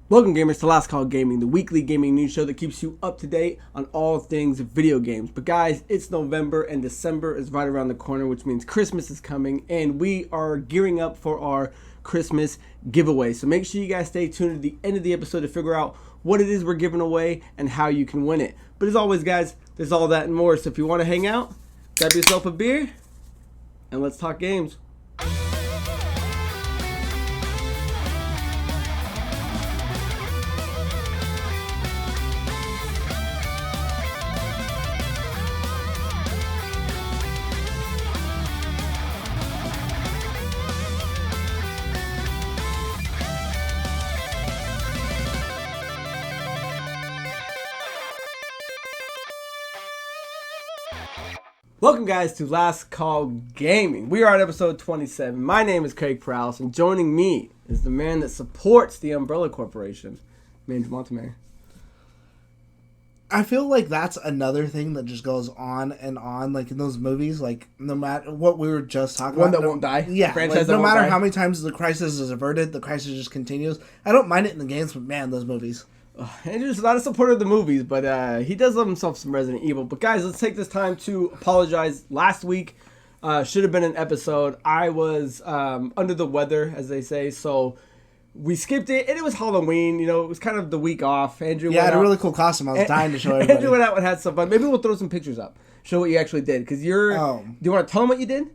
Welcome gamers to Last Call Gaming, the weekly gaming news show that keeps you up to date on all things video games. But guys, it's November and December is right around the corner, which means Christmas is coming and we are gearing up for our Christmas giveaway. So make sure you guys stay tuned to the end of the episode to figure out what it is we're giving away and how you can win it. But as always guys, there's all that and more. So if you want to hang out, grab yourself a beer and let's talk games. Welcome guys to Last Call Gaming. We are on episode 27. My name is Craig Prowse and joining me is the man that supports the Umbrella Corporation, Mandrew Montemayor. I feel like that's another thing that just goes on and on, like in those movies, like no matter what we were just talking One about. that won't die? Yeah, Franchise like, no matter die? how many times the crisis is averted, the crisis just continues. I don't mind it in the games, but man, those movies. Andrew's not a supporter of the movies, but he does love himself some Resident Evil. But guys, let's take this time to apologize. Last week should have been an episode. I was under the weather, as they say, so we skipped it. And it was Halloween, you know, it was kind of the week off. Andrew Yeah, I went had a out. really cool costume. I was dying to show everybody. Andrew went out and had some fun. Maybe we'll throw some pictures up. Show what you actually did. Because you're... Do you want to tell them what you did?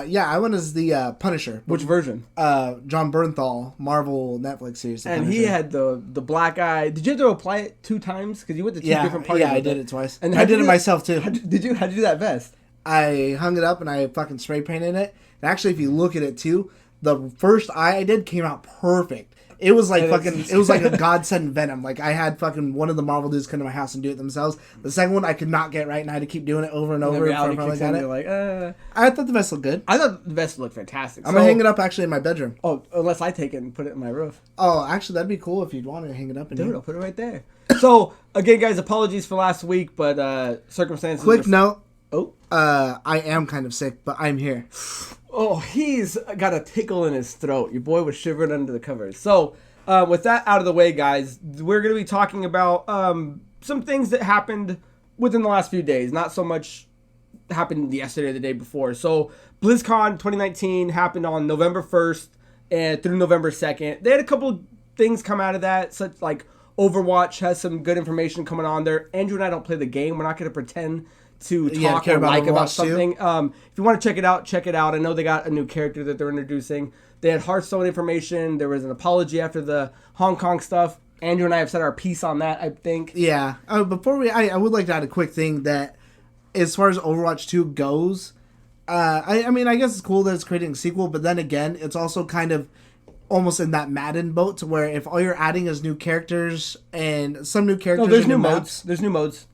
Yeah, I went as the Punisher. Which version? John Bernthal, Marvel Netflix series. And Punisher. he had the black eye. Did you have to apply it 2 times? Because you went to two different parties. Yeah, I did it twice. And I did it myself too. How'd you do that vest? I hung it up and I fucking spray painted it. And actually, if you look at it too, the first eye I did came out perfect. It was like it was like a godsend Venom. Like I had fucking one of the Marvel dudes come to my house and do it themselves. The second one I could not get right and I had to keep doing it over and over. I thought the vest looked good. I thought the vest looked fantastic. I'm gonna hang it up actually in my bedroom. Oh, unless I take it and put it in my roof. Oh, actually that'd be cool if you'd want to hang it up in Dude, here. I'll put it right there. So again, guys, apologies for last week, but circumstances. Quick note. Oh. I am kind of sick, but I'm here. Oh, he's got a tickle in his throat. Your boy was shivering under the covers. So, with that out of the way, guys, we're going to be talking about some things that happened within the last few days. Not so much happened yesterday or the day before. So, BlizzCon 2019 happened on November 1st and through November 2nd. They had a couple of things come out of that, such like Overwatch has some good information coming on there. Andrew and I don't play the game. We're not going to pretend to talk or like about something. If you want to check it out, check it out. I know they got a new character that they're introducing. They had Hearthstone information. There was an apology after the Hong Kong stuff. Andrew and I have said our piece on that, I think. Yeah. Before I would like to add a quick thing that as far as Overwatch 2 goes, I mean, I guess it's cool that it's creating a sequel, but then again, it's also kind of almost in that Madden boat to where if all you're adding is new characters and some new characters. No, there's new modes. There's new modes.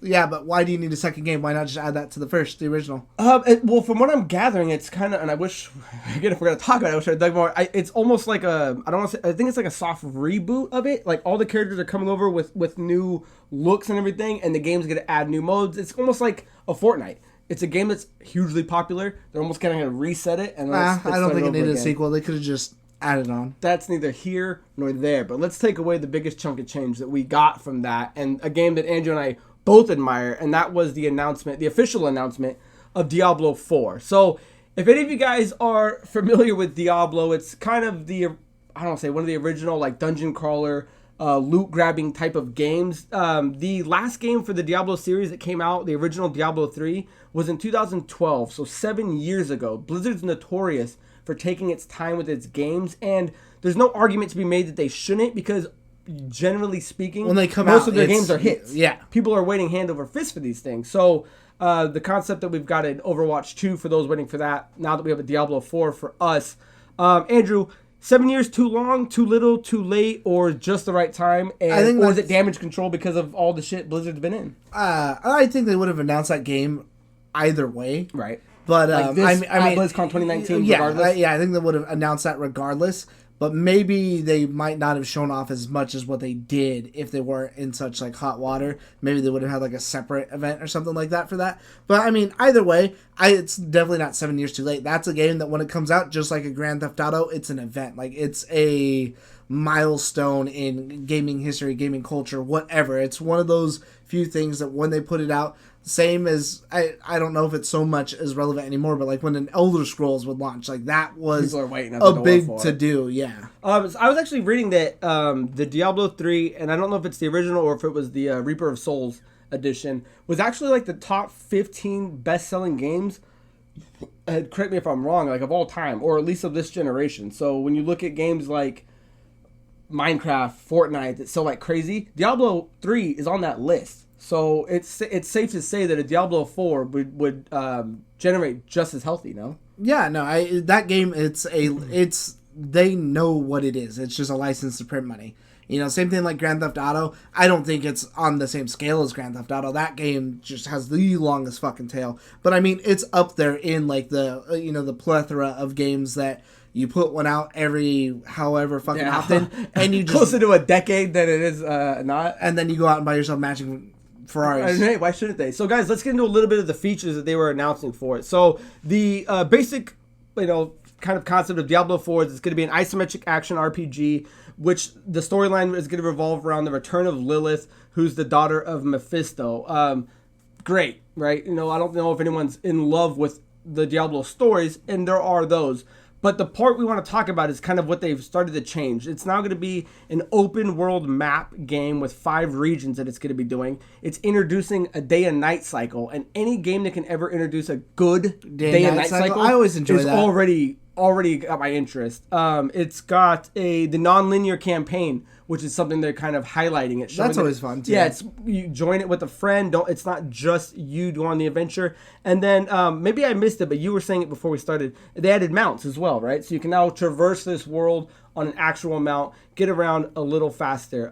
Yeah, but why do you need a second game? Why not just add that to the original? Well, from what I'm gathering, it's kind of, and I wish, again, if we're going to talk about it, I wish I dug more. It's almost like I think it's like a soft reboot of it. Like all the characters are coming over with new looks and everything, and the game's going to add new modes. It's almost like a Fortnite. It's a game that's hugely popular. They're almost kind of going to reset it. And I don't think it needed a sequel. They could have just added on. That's neither here nor there. But let's take away the biggest chunk of change that we got from that, and a game that Andrew and I both admire, and that was the official announcement of Diablo 4. So, if any of you guys are familiar with Diablo, it's kind of one of the original like dungeon crawler, loot grabbing type of games. The last game for the Diablo series that came out, the original Diablo 3, was in 2012, so 7 years ago. Blizzard's notorious for taking its time with its games, and there's no argument to be made that they shouldn't, because generally speaking, when they come most out, of their games are hits. Yeah. People are waiting hand over fist for these things. So the concept that we've got in Overwatch 2 for those waiting for that, now that we have a Diablo 4 for us. Andrew, 7 years too long, too little, too late, or just the right time? Or is it damage control because of all the shit Blizzard's been in? I think they would have announced that game either way. Right. But like this, I mean, BlizzCon 2019 regardless? Yeah, I think they would have announced that regardless. But maybe they might not have shown off as much as what they did if they were in such like hot water. Maybe they would have had like a separate event or something like that for that. But I mean, either way, it's definitely not 7 years too late. That's a game that when it comes out, just like a Grand Theft Auto, it's an event. Like it's a milestone in gaming history, gaming culture, whatever. It's one of those few things that when they put it out, same as I don't know if it's so much as relevant anymore, but like when an Elder Scrolls would launch, like that was a big to do. Yeah. So I was actually reading that the Diablo 3, and I don't know if it's the original or if it was the Reaper of Souls edition, was actually like the top 15 best-selling games. Correct me if I'm wrong, like of all time, or at least of this generation. So when you look at games like Minecraft, Fortnite, that sell like crazy, Diablo 3 is on that list. So it's safe to say that a Diablo 4 would generate just as healthy, no? Yeah, no, that game, they know what it is. It's just a license to print money. You know, same thing like Grand Theft Auto. I don't think it's on the same scale as Grand Theft Auto. That game just has the longest fucking tail. But I mean, it's up there in like the the plethora of games that you put one out every however fucking often, and you just closer to a decade than it is not. And then you go out and buy yourself matching Ferraris. Hey, why shouldn't they? So guys, let's get into a little bit of the features that they were announcing for it. So the basic, kind of concept of Diablo 4 is it's going to be an isometric action RPG, which the storyline is going to revolve around the return of Lilith, who's the daughter of Mephisto. Great, right? I don't know if anyone's in love with the Diablo stories, and there are those. But the part we want to talk about is kind of what they've started to change. It's now going to be an open world map game with 5 regions that it's going to be doing. It's introducing a day and night cycle, and any game that can ever introduce a good day and night cycle, I always enjoy is that. already got my interest. It's got the non-linear campaign, which is something they're kind of highlighting. That's always fun too. Yeah, you join it with a friend. It's not just you doing the adventure. And then maybe I missed it, but you were saying it before we started. They added mounts as well, right? So you can now traverse this world on an actual mount, get around a little faster.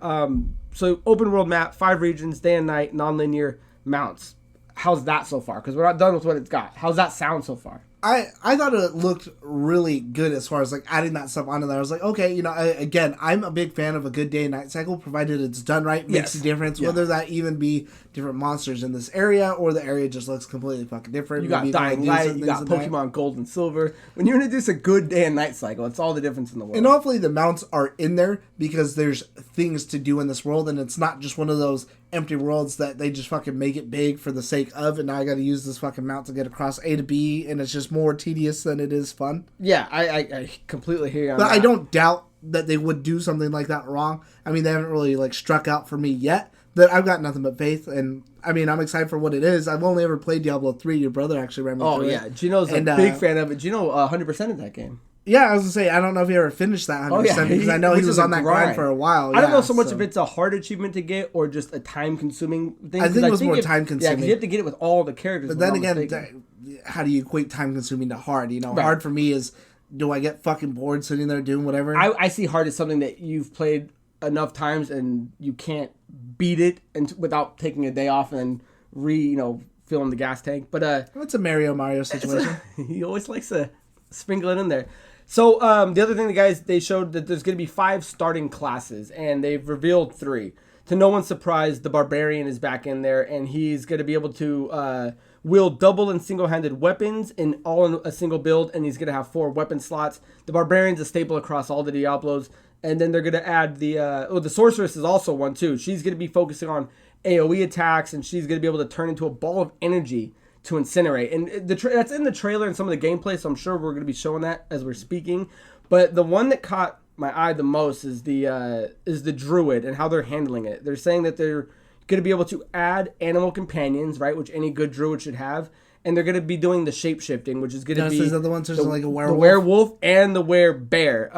So open world map, 5 regions, day and night, non-linear mounts. How's that so far? Because we're not done with what it's got. How's that sound so far? I thought it looked really good as far as like adding that stuff onto there. I was like, okay, again, I'm a big fan of a good day and night cycle, provided it's done right, makes a difference, whether that even be different monsters in this area or the area just looks completely fucking different. You got Dying Light, you got Pokemon Gold and Silver. When you introduce a good day and night cycle, it's all the difference in the world. And hopefully the mounts are in there because there's things to do in this world, and it's not just one of those empty worlds that they just fucking make it big for the sake of, and now I got to use this fucking mount to get across A to B, and it's just more tedious than it is fun. Yeah, I completely hear you on that. But I don't doubt that they would do something like that wrong. I mean, they haven't really like struck out for me yet. That I've got nothing but faith, and I mean, I'm excited for what it is. I've only ever played Diablo 3. Your brother actually ran me through it. Oh yeah, Gino's a big fan of it. Gino 100% of that game. Yeah, I was gonna say, I don't know if he ever finished that 100% because I know he was on that grind for a while. I don't know so much if it's a hard achievement to get or just a time-consuming thing. I think it was more time-consuming. Yeah, because you have to get it with all the characters. But then again, how do you equate time-consuming to hard? Hard for me is, do I get fucking bored sitting there doing whatever? I see hard as something that you've played enough times and you can't beat it without taking a day off and filling the gas tank. But it's a Mario situation. He always likes to sprinkle it in there. So the other thing, they showed that there's going to be 5 starting classes, and they've revealed 3. To no one's surprise, the Barbarian is back in there, and he's going to be able to wield double and single-handed weapons in a single build, and he's going to have 4 weapon slots. The Barbarian's a staple across all the Diablos, and then they're going to add the Sorceress is also one too. She's going to be focusing on AoE attacks, and she's going to be able to turn into a ball of energy to incinerate, and that's in the trailer and some of the gameplay, so I'm sure we're going to be showing that as we're speaking. But the one that caught my eye the most is the Druid and how they're handling it. They're saying that they're going to be able to add animal companions, right, which any good Druid should have, and they're going to be doing the shape shifting, which is going to be like a werewolf. The werewolf and the werebear.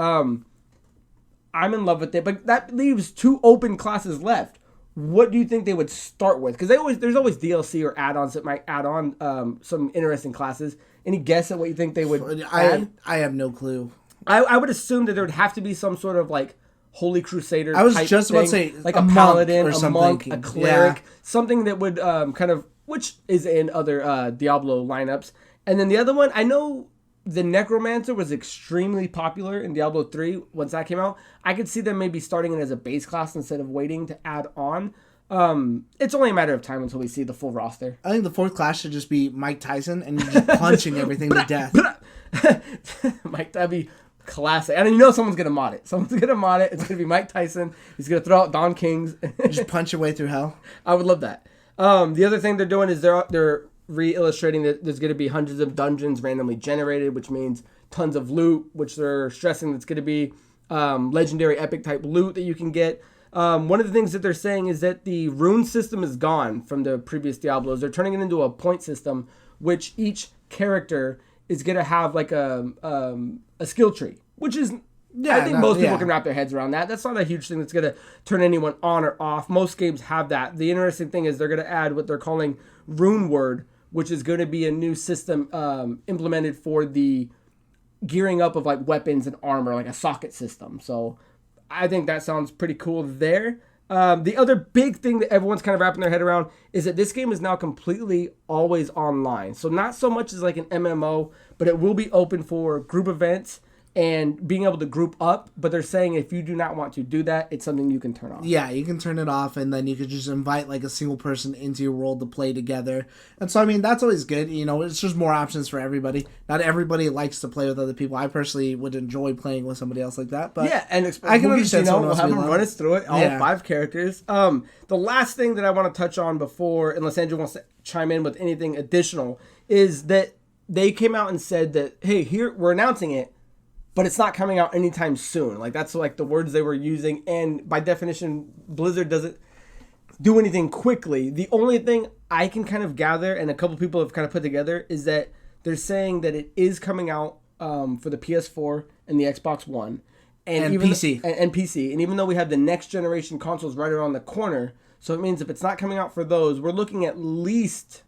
I'm in love with it, but that leaves 2 open classes left. What do you think they would start with? Because there's always DLC or add-ons that might add on some interesting classes. Any guess at what you think they would add? I have no clue. I would assume that there would have to be some sort of like Holy Crusader. I was just about to say like a paladin, or a monk, a cleric, something that would kind of, which is in other Diablo lineups. And then the other one, I know the Necromancer was extremely popular in Diablo 3 once that came out. I could see them maybe starting it as a base class instead of waiting to add on. It's only a matter of time until we see the full roster. I think the 4th class should just be Mike Tyson and you're just punching everything to death. Mike, that'd be Classic. And you know someone's going to mod it. Someone's going to mod it. It's going to be Mike Tyson. He's going to throw out Don Kings. Just punch your way through hell. I would love that. The other thing they're doing is they're re-illustrating that there's going to be hundreds of dungeons randomly generated, which means tons of loot, which they're stressing that's going to be legendary epic type loot that you can get. One of the things that they're saying is that the rune system is gone from the previous Diablos. They're turning it into a point system, which each character is going to have like a skill tree, which is, I think most people can wrap their heads around that. That's not a huge thing that's going to turn anyone on or off. Most games have that. The interesting thing is they're going to add what they're calling Rune Word, which is going to be a new system implemented for the gearing up of like weapons and armor, like a socket system. So I think that sounds pretty cool there. The other big thing that everyone's kind of wrapping their head around is that this game is now completely always online. So not so much as like an MMO, but it will be open for group events and being able to group up. But they're saying if you do not want to do that, it's something you can turn off. Yeah, you can turn it off, and then you could just invite like a single person into your world to play together. And so, I mean, that's always good. You know, it's just more options for everybody. Not everybody likes to play with other people. I personally would enjoy playing with somebody else like that. But yeah, and I can understand. We'll have them run us through it, all 5 characters. The last thing that I want to touch on before, unless Andrew wants to chime in with anything additional, is that they came out and said that, hey, here we're announcing it, but it's not coming out anytime soon. Like, that's like the words they were using. And by definition, Blizzard doesn't do anything quickly. The only thing I can kind of gather, and a couple people have kind of put together, is that they're saying that it is coming out for the PS4 and the Xbox One. And even PC. And PC. And even though we have the next generation consoles right around the corner, so it means if it's not coming out for those, we're looking at least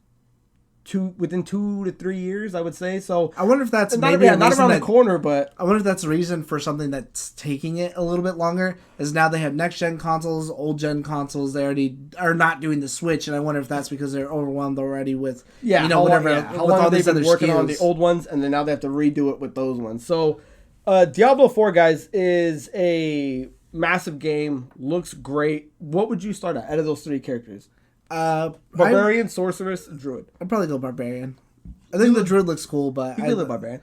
within 2 to 3 years, I would say. So I wonder if that's not around the corner, but I wonder if that's a reason for something that's taking it a little bit longer. Is now they have next gen consoles, old gen consoles. They already are not doing the Switch, and I wonder if that's because they're overwhelmed already with how long they've been working on the old ones, and then now they have to redo it with those ones. So Diablo 4, guys, is a massive game. Looks great. What would you start at out of those 3 characters? Barbarian, Sorceress, Druid. I'd probably go Barbarian. I think the Druid looks cool, but I the Barbarian.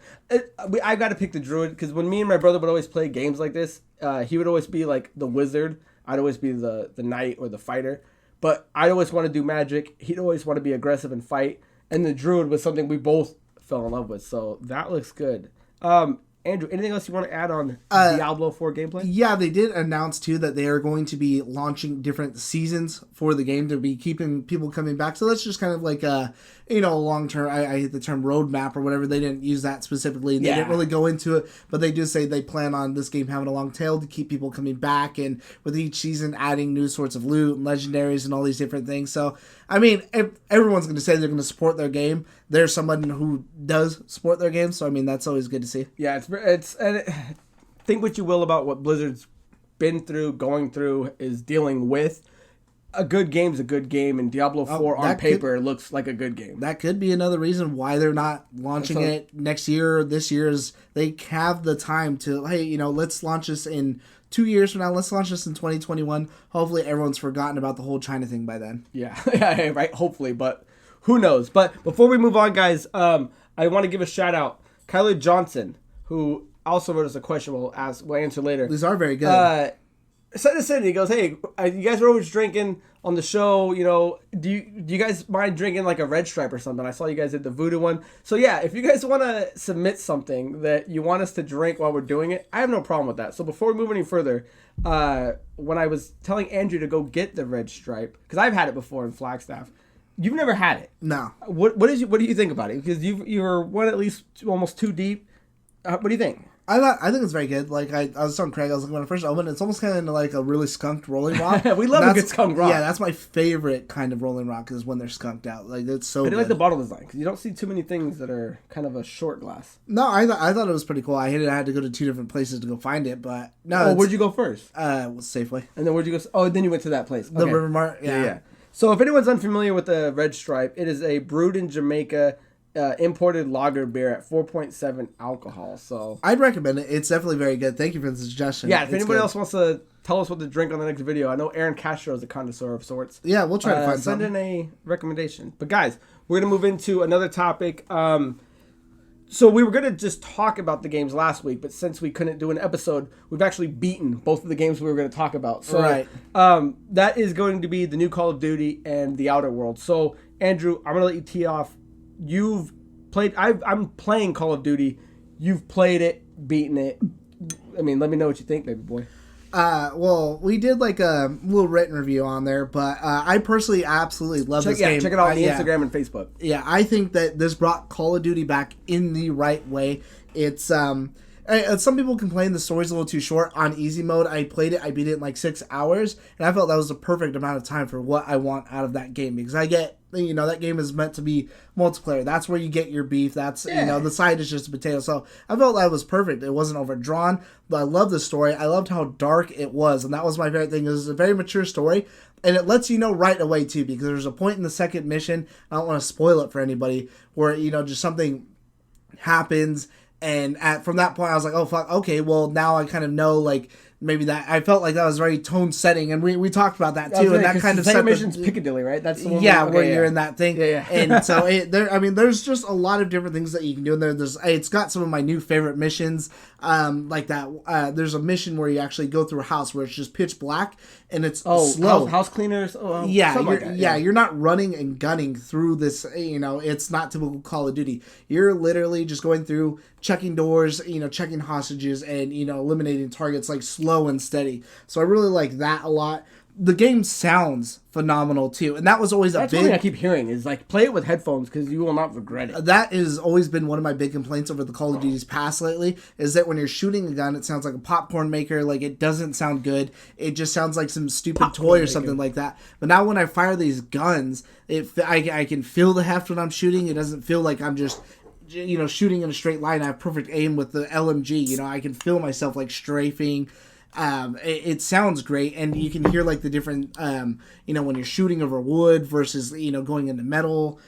I got to pick the Druid because when me and my brother would always play games like this, he would always be like the wizard. I'd always be the knight or the fighter. But I'd always want to do magic. He'd always want to be aggressive and fight. And the Druid was something we both fell in love with. So that looks good. Andrew, anything else you want to add on Diablo 4 gameplay? Yeah, they did announce, too, that they are going to be launching different seasons for the game to be keeping people coming back. So that's just kind of like a long-term, I hate the term roadmap or whatever. They didn't use that specifically. And they didn't really go into it. But they do say they plan on this game having a long tail to keep people coming back. And with each season adding new sorts of loot and legendaries and all these different things. So, I mean, if everyone's going to say they're going to support their game, there's someone who does support their game. So, I mean, that's always good to see. Yeah, think what you will about what Blizzard's been through, going through, is dealing with. A good game's a good game, and Diablo 4 on paper looks like a good game. That could be another reason why they're not launching it next year or this year. Is they have the time to, hey, let's launch this in 2 years from now. Let's launch this in 2021. Hopefully everyone's forgotten about the whole China thing by then. Yeah, right, hopefully, but who knows. But before we move on, guys, I want to give a shout out. Kyler Johnson, who also wrote us a question we'll answer later. These are very good. Sent us in. He goes, hey, you guys were always drinking on the show. Do you guys mind drinking like a red stripe or something? I saw you guys did the voodoo one. So yeah, if you guys want to submit something that you want us to drink while we're doing it, I have no problem with that. So before we move any further, when I was telling Andrew to go get the red stripe, because I've had it before in Flagstaff. You've never had it. No. What do you think about it? Because you're one at least almost 2 deep. What do you think? I think it's very good. Like I was telling Craig, I was looking when I first opened it, it's almost kind of like a really skunked Rolling Rock. We love a good skunked rock. Yeah, that's my favorite kind of Rolling Rock is when they're skunked out. Like it's so. I do like the bottle design because you don't see too many things that are kind of a short glass. No, I thought it was pretty cool. I had to go to 2 different places to go find it, but no. Oh, where'd you go first? Safeway. And then where'd you go? Oh, then you went to that place. The River Mart. Yeah. So if anyone's unfamiliar with the Red Stripe, it is a brewed in Jamaica. Imported lager beer at 4.7 alcohol. So I'd recommend it. It's definitely very good. Thank you for the suggestion. Yeah, if anybody else wants to tell us what to drink on the next video, I know Aaron Castro is a connoisseur of sorts. Yeah, we'll try to find something. Send in a recommendation. But guys, we're gonna move into another topic. So we were going to just talk about the games last week, but since we couldn't do an episode, we've actually beaten both of the games we were going to talk about. So Right. That is going to be the new Call of Duty and the Outer Worlds. So, Andrew, I'm going to let you tee off. You've played... I'm playing Call of Duty. You've played it, beaten it. I mean, let me know what you think, baby boy. Well, we did like a little written review on there, but I personally absolutely love this game. Check it out on the Instagram and Facebook. Yeah, I think that this brought Call of Duty back in the right way. It's some people complain the story's a little too short. On easy mode, I played it, I beat it in like 6 hours, and I felt that was the perfect amount of time for what I want out of that game, because I get, that game is meant to be multiplayer. That's where you get your beef. That's, the side is just a potato. So I felt that was perfect. It wasn't overdrawn, but I loved the story. I loved how dark it was, and that was my favorite thing. It was a very mature story, and it lets you know right away, too, because there's a point in the second mission, I don't want to spoil it for anybody, where, just something happens, and from that point, I was like, oh, fuck, okay, well, now I kind of know, like, maybe that, I felt like that was very tone setting, and we talked about that, too, and that kind of set mission's Piccadilly, right? That's the one where you're in that thing. Yeah. And so, there's just a lot of different things that you can do in there. It's got some of my new favorite missions, like that. There's a mission where you actually go through a house where it's just pitch black, and it's slow. House cleaners. You're not running and gunning through this. It's not typical Call of Duty. You're literally just going through, checking doors, checking hostages, and eliminating targets, like slow and steady. So I really like that a lot. The game sounds phenomenal too, and that was always That's one thing I keep hearing is like play it with headphones because you will not regret it. That has always been one of my big complaints over the Call of Duty's past lately, is that when you're shooting a gun, it sounds like a popcorn maker. Like, it doesn't sound good. It just sounds like some stupid toy or something like that. But now when I fire these guns, I can feel the heft when I'm shooting. It doesn't feel like I'm just shooting in a straight line. I have perfect aim with the LMG. I can feel myself like strafing. It sounds great, and you can hear like the different when you're shooting over wood versus going into metal.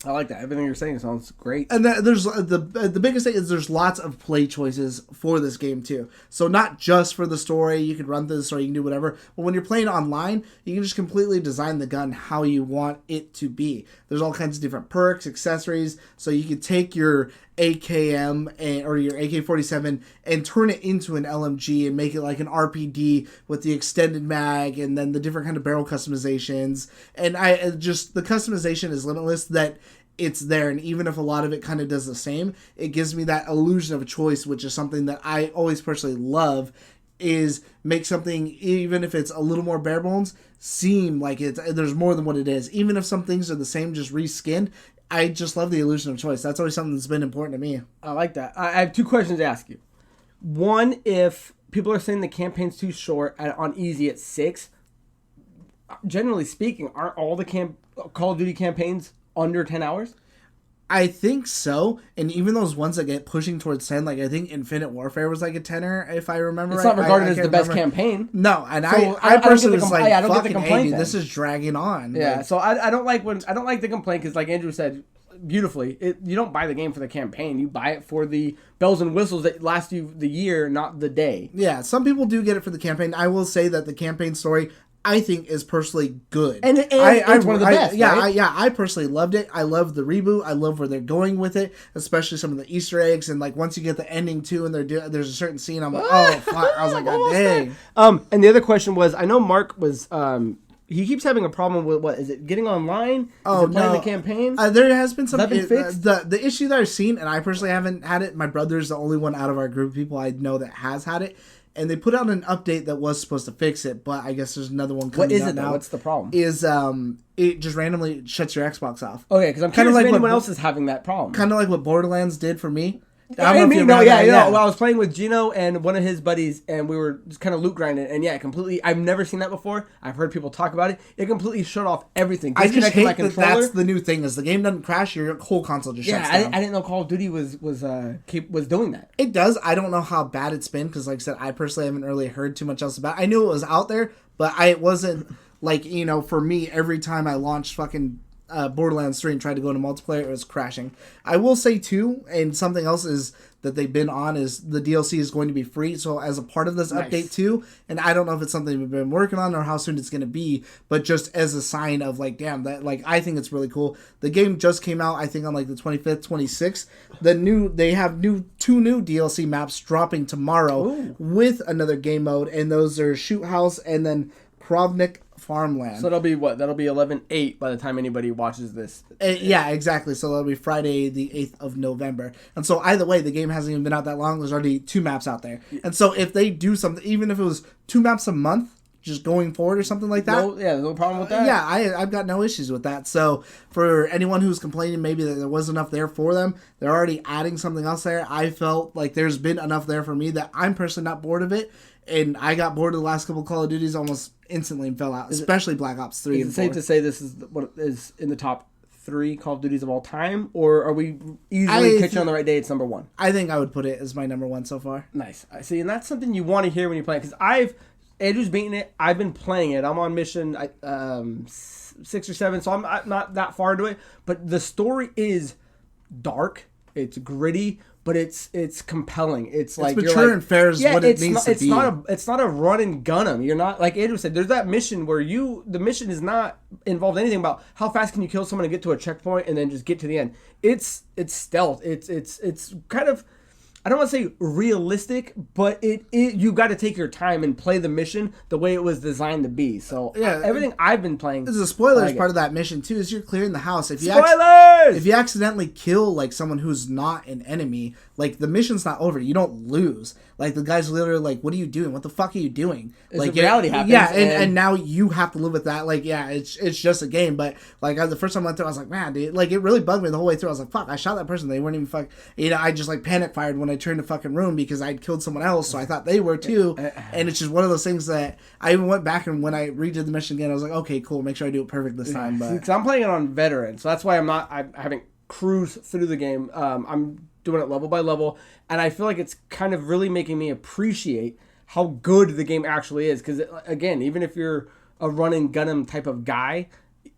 I like that. Everything you're saying sounds great. And there's the biggest thing is there's lots of play choices for this game too. So not just for the story, you can run through the story, you can do whatever. But when you're playing online, you can just completely design the gun how you want it to be. There's all kinds of different perks, accessories. So you can take your AKM or your AK-47 and turn it into an LMG and make it like an RPD with the extended mag and then the different kind of barrel customizations. And the customization is limitless, that it's there, and even if a lot of it kind of does the same, it gives me that illusion of choice, which is something that I always personally love, is make something, even if it's a little more bare bones, seem like there's more than what it is. Even if some things are the same, just reskinned, I just love the illusion of choice. That's always something that's been important to me. I like that. I have 2 questions to ask you. One, if people are saying the campaign's too short on easy at 6, generally speaking, aren't all the Call of Duty campaigns under 10 hours? I think so, and even those ones that get pushing towards 10, like I think Infinite Warfare was like a 10er, if I remember right. It's not regarded as the best campaign. No, and so I personally was like, I don't get the complaint. This is dragging on. Yeah, like, so I don't like the complaint, because like Andrew said beautifully, you don't buy the game for the campaign. You buy it for the bells and whistles that last you the year, not the day. Yeah, some people do get it for the campaign. I will say that the campaign story, I think, is personally good. And it's one of the best, right? I personally loved it. I love the reboot. I love where they're going with it, especially some of the Easter eggs. And like once you get the ending too, and there's a certain scene, I'm like, oh fuck! I was like, God dang. And the other question was, I know Mark was he keeps having a problem with, what is it, getting online? Playing the campaign? There has been some. Has that been fixed? The issue that I've seen, and I personally haven't had it. My brother's the only one out of our group of people I know that has had it. And they put out an update that was supposed to fix it, but I guess there's another one coming out. What is it now? What's the problem? Is it just randomly shuts your Xbox off. Okay, because I'm curious if anyone else is having that problem. Kind of like what Borderlands did for me. I was playing with Gino and one of his buddies, and we were just kind of loot grinding, and completely. I've never seen that before. I've heard people talk about it. It completely shut off everything. I just hate that that's the new thing. Is the game doesn't crash, your whole console just shuts down. I didn't know Call of Duty was doing that. It does. I don't know how bad it's been, because like I said, I personally haven't really heard too much else about it. I knew it was out there, but it wasn't like, for me, every time I launched fucking Borderlands 3 and tried to go into multiplayer, it was crashing. I will say too, and something else is that they've been on, is the DLC is going to be free. So as a part of this update too, and I don't know if it's something we've been working on or how soon it's going to be, but just as a sign of like, damn, that like I think it's really cool. The game just came out, I think on like the 25th, 26th. They have two new DLC maps dropping tomorrow with another game mode, and those are Shoot House and then Krovnik Farmland. So that'll be what? That'll be 11/8 by the time anybody watches this. Yeah, exactly. So that'll be Friday the 8th of November. And so either way, the game hasn't even been out that long. There's already 2 maps out there. And so if they do something, even if it was 2 maps a month, just going forward or something like that. There's no problem with that. Yeah, I've got no issues with that. So for anyone who's complaining maybe that there wasn't enough there for them, they're already adding something else there. I felt like there's been enough there for me that I'm personally not bored of it. And I got bored of the last couple Call of Duties almost instantly and fell out, especially Black Ops 3 and 4. Is it safe to say this is what is in the top 3 Call of Duties of all time? Or are we easily catching on the right day? It's number 1. I think I would put it as my number 1 so far. Nice. I see, and that's something you want to hear when you're playing. Because Andrew's beating it. I've been playing it. I'm on mission 6 or 7, so I'm not that far into it. But the story is dark. It's gritty. But it's compelling. It's like mature and fair is what it needs to be. It's not a run and gun 'em. You're not, like Andrew said. There's that mission where the mission is not involved anything about how fast can you kill someone and get to a checkpoint and then just get to the end. It's stealth. It's kind of, I don't want to say realistic, but you got to take your time and play the mission the way it was designed to be. So everything I've been playing. There's a spoilers part of that mission too. Is you're clearing the house. If you accidentally kill like someone who's not an enemy, like the mission's not over. You don't lose. Like the guy's literally like, "What are you doing? What the fuck are you doing?" Like reality happens. Yeah, and now you have to live with that. Like it's just a game. But like the first time I went through, I was like, man, dude, like it really bugged me the whole way through. I was like, fuck, I shot that person. They weren't even fuck. I just like panic fired when I turned the fucking room because I'd killed someone else, so I thought they were too. And it's just one of those things that I even went back and when I redid the mission again, I was like, okay, cool, make sure I do it perfect this time. But because I'm playing it on veteran, so that's why I haven't cruised through the game. I'm doing it level by level, and I feel like it's kind of really making me appreciate how good the game actually is. Because again, even if you're a run and gun 'em type of guy,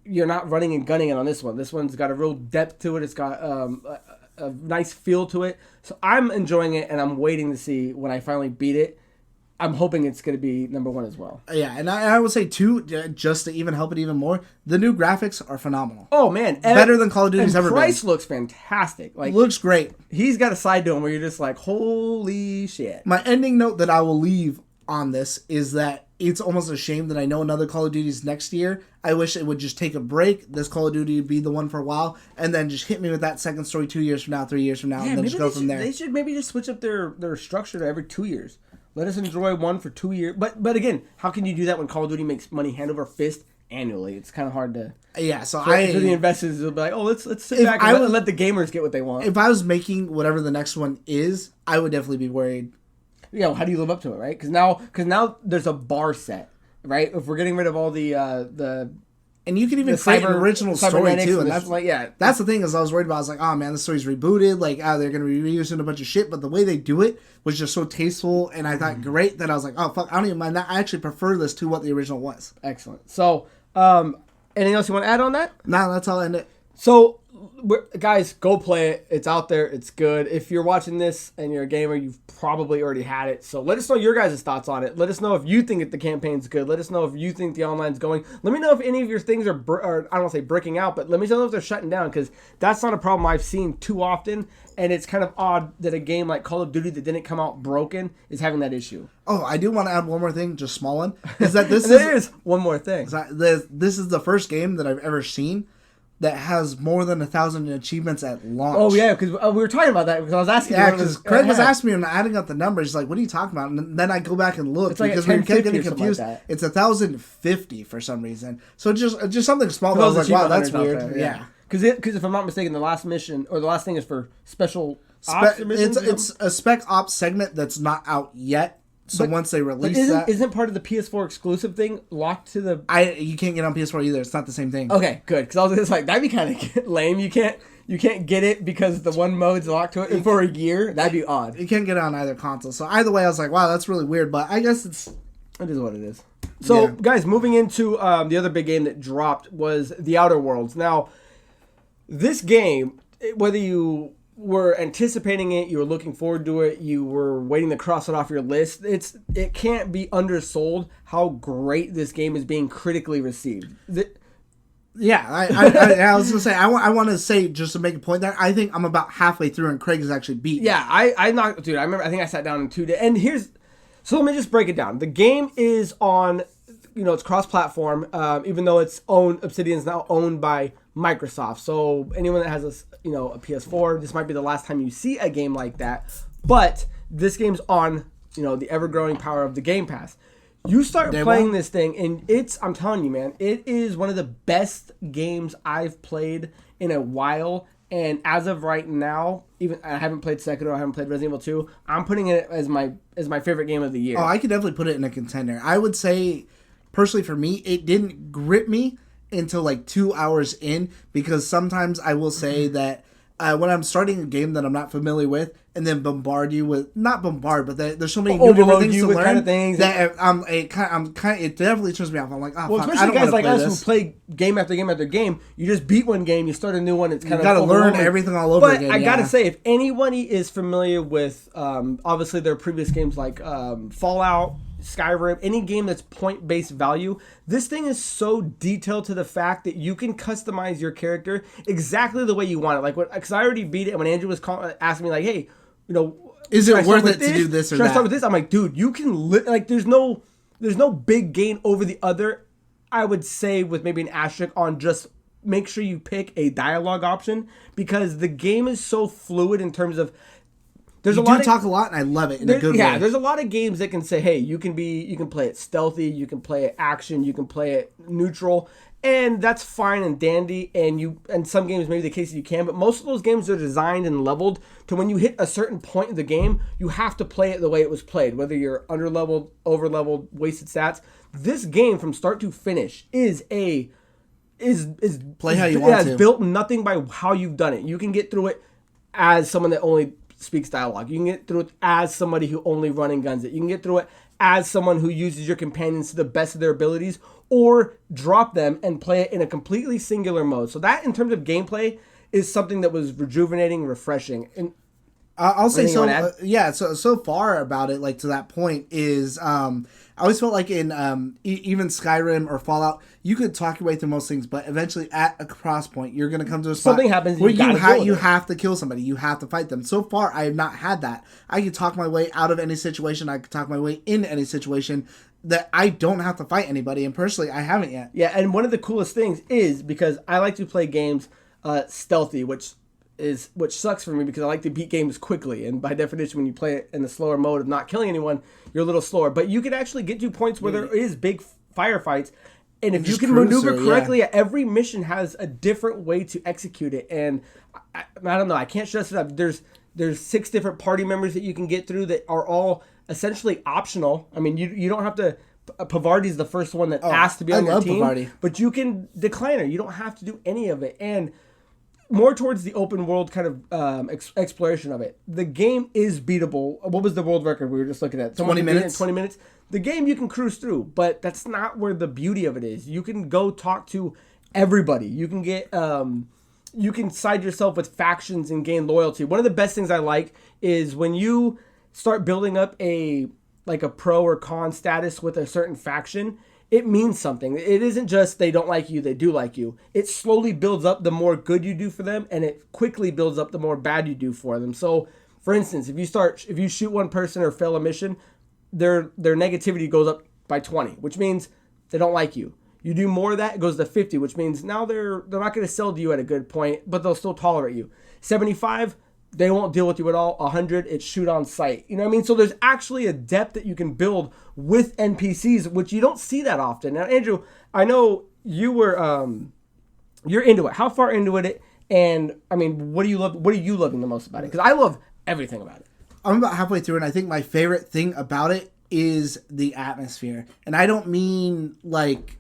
you're not running and gunning it on this one. This one's got a real depth to it. It's got a nice feel to it. So I'm enjoying it, and I'm waiting to see when I finally beat it. I'm hoping it's going to be number 1 as well. Yeah, and I would say too, just to even help it even more, the new graphics are phenomenal. Oh man, better than Call of Duty's ever been. Price looks fantastic. Like looks great. He's got a side to him where you're just like, holy shit. My ending note that I will leave on this is that it's almost a shame that I know another Call of Duty's next year. I wish it would just take a break. This Call of Duty would be the one for a while, and then just hit me with that second story 2 years from now, 3 years from now, and then just go from there. They should maybe just switch up their structure to every 2 years. Let us enjoy one for 2 years. But again, how can you do that when Call of Duty makes money hand over fist annually? It's kind of hard to. Yeah, so for the investors will be like, oh, let's sit back and let the gamers get what they want. If I was making whatever the next one is, I would definitely be worried. Yeah, well, how do you live up to it, right? Because now there's a bar set, right? If we're getting rid of all the and you can even create an original story too, and that's like that's the thing is I was worried about. I was like, oh man, the story's rebooted. Like, they're gonna be reusing a bunch of shit. But the way they do it was just so tasteful, and I thought great that I was like, oh fuck, I don't even mind that. I actually prefer this to what the original was. Excellent. So, anything else you want to add on that? No, that's all I end it. So, guys, go play it. It's out there. It's good. If you're watching this and you're a gamer, you've probably already had it. So let us know your guys' thoughts on it. Let us know if you think that the campaign's good. Let us know if you think the online's going. Let me know if any of your things are I don't want to say breaking out, but let me know if they're shutting down, because that's not a problem I've seen too often. And it's kind of odd that a game like Call of Duty that didn't come out broken is having that issue. Oh, I do want to add one more thing, just small one. Is that this is one more thing. This is the first game that I've ever seen that has more than 1,000 achievements at launch. Oh yeah, because we were talking about that because I was asking. Yeah, because Craig was asking me and adding up the numbers. He's like, "What are you talking about?" And then I go back and look, because we kept getting confused. Like it's 1,050 for some reason. So just something small. I was like, "Wow, that's weird." Yeah. Because if I'm not mistaken, the last mission or the last thing is for special ops missions. It's a spec ops segment that's not out yet. So once they release isn't part of the PS4 exclusive thing locked to the? You can't get on PS4 either. It's not the same thing. Okay, good. Because I was just like, that'd be kind of lame. You can't get it because the one mode's locked to it for a year. That'd be odd. You can't get it on either console. So either way, I was like, wow, that's really weird. But I guess it is what it is. So guys, moving into the other big game that dropped was The Outer Worlds. Now, This game, whether you were anticipating it, you were looking forward to it, you were waiting to cross it off your list, it can't be undersold how great this game is being critically received. Yeah, I was gonna say I want to say, just to make a point there, I think I'm about halfway through and Craig has actually beat. Yeah, I knocked, dude. I remember. I think I sat down in 2 days. And so let me just break it down. The game is on, it's cross-platform. Even though Obsidian's now owned by Microsoft. So anyone that has a PS4, this might be the last time you see a game like that. But this game's on, the ever-growing power of the Game Pass. You start playing this thing, and I'm telling you, man, it is one of the best games I've played in a while. And as of right now, even I haven't played Sekiro, I haven't played Resident Evil 2. I'm putting it as my favorite game of the year. Oh, I could definitely put it in a contender. I would say, personally for me, it didn't grip me until like 2 hours in, because sometimes I will say that when I'm starting a game that I'm not familiar with, and then not bombard, but there's so many new different things to learn, kind of things that it definitely turns me off. I'm like, oh, fuck, I don't guys like play us this. who play game after game after game. You just beat one game, you start a new one. It's kind of got to learn everything all over again. But I gotta say, if anybody is familiar with, obviously their previous games like Fallout, Skyrim, any game that's point-based value, this thing is so detailed to the fact that you can customize your character exactly the way you want it. Like, because I already beat it, and when Andrew was asking me, like, hey, is it worth it to do this or that? Should I start with this? I'm like, dude, you can there's no big gain over the other. I would say with maybe an asterisk on just make sure you pick a dialogue option, because the game is so fluid in terms of. You talk a lot, and I love it in a good way. Yeah, there's a lot of games that can say, hey, you can play it stealthy, you can play it action, you can play it neutral, and that's fine and dandy. And some games maybe the case you can, but most of those games are designed and leveled to when you hit a certain point in the game, you have to play it the way it was played, whether you're under-leveled, over-leveled, wasted stats. This game from start to finish is play how you want to. It's built nothing by how you've done it. You can get through it as someone that only speaks dialogue. You can get through it as somebody who only run and guns it. You can get through it as someone who uses your companions to the best of their abilities, or drop them and play it in a completely singular mode. So that, in terms of gameplay, is something that was rejuvenating, refreshing. And I'll say so. So far about it, like to that point, is I always felt like in even Skyrim or Fallout, you could talk your way through most things, but eventually at a cross point, you're going to come to a spot something happens where you have to kill somebody. You have to fight them. So far, I have not had that. I can talk my way out of any situation. I can talk my way into any situation that I don't have to fight anybody. And personally, I haven't yet. Yeah, and one of the coolest things is, because I like to play games stealthy, which sucks for me because I like to beat games quickly, and by definition, when you play it in the slower mode of not killing anyone, you're a little slower. But you can actually get to points where there is big firefights, and if you can maneuver correctly, every mission has a different way to execute it. And I don't know, I can't stress it up. There's 6 different party members that you can get through that are all essentially optional. I mean, you don't have to. Pavardi's the first one that asks to be on your team, Pavardi. But you can decline her. You don't have to do any of it, and more towards the open world kind of exploration of it. The game is beatable. What was the world record we were just looking at? 20 minutes. 20 minutes. The game you can cruise through, but that's not where the beauty of it is. You can go talk to everybody. You can get, you can side yourself with factions and gain loyalty. One of the best things I like is when you start building up a pro or con status with a certain faction. It means something. It isn't just they don't like you, they do like you. It slowly builds up the more good you do for them, and it quickly builds up the more bad you do for them. So, for instance, if you shoot one person or fail a mission, their negativity goes up by 20, which means they don't like you. You do more of that, it goes to 50, which means now they're not going to sell to you at a good point, but they'll still tolerate you. 75, they won't deal with you at all. 100, it's shoot on sight. You know what I mean? So there's actually a depth that you can build with NPCs, which you don't see that often. Now, Andrew, I know you were, you're into it. How far into it? And I mean, what are you loving the most about it? Because I love everything about it. I'm about halfway through, and I think my favorite thing about it is the atmosphere. And I don't mean like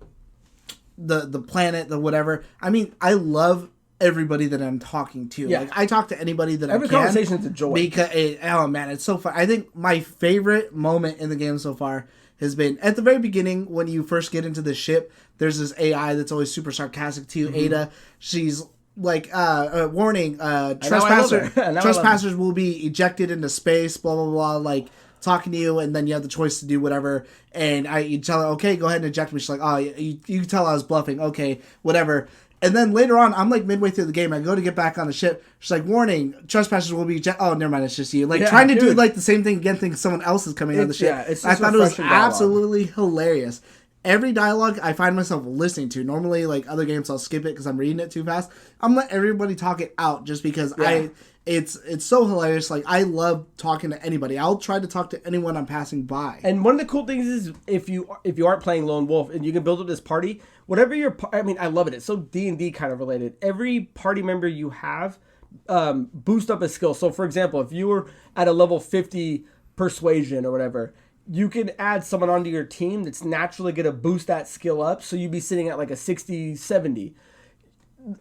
the planet, the whatever. I mean, I love everybody that I'm talking to. Yeah. Like, I talk to anybody that every I can. Every conversation is a joy. Because oh man, it's so fun. I think my favorite moment in the game so far has been at the very beginning when you first get into the ship. There's this AI that's always super sarcastic to you, Ada. She's warning, trespassers will be ejected into space, blah, blah, blah, like, talking to you, and then you have the choice to do whatever, and you tell her, okay, go ahead and eject me. She's like, oh, you can tell I was bluffing, okay, whatever. And then later on, I'm like midway through the game, I go to get back on the ship, she's like, warning, trespassers will be ejected. Oh, never mind, it's just you. Like, trying to do, like, the same thing again, thinking someone else is coming on the ship. Yeah, it's I thought it was absolutely hilarious. Every dialogue I find myself listening to. Normally, like, other games, I'll skip it because I'm reading it too fast. I'm letting everybody talk it out just because it's so hilarious. Like, I love talking to anybody. I'll try to talk to anyone I'm passing by. And one of the cool things is if you aren't playing Lone Wolf and you can build up this party, whatever I love it. It's so D&D kind of related. Every party member you have boost up a skill. So, for example, if you were at a level 50 persuasion or whatever, you can add someone onto your team that's naturally going to boost that skill up. So you'd be sitting at like a 60, 70.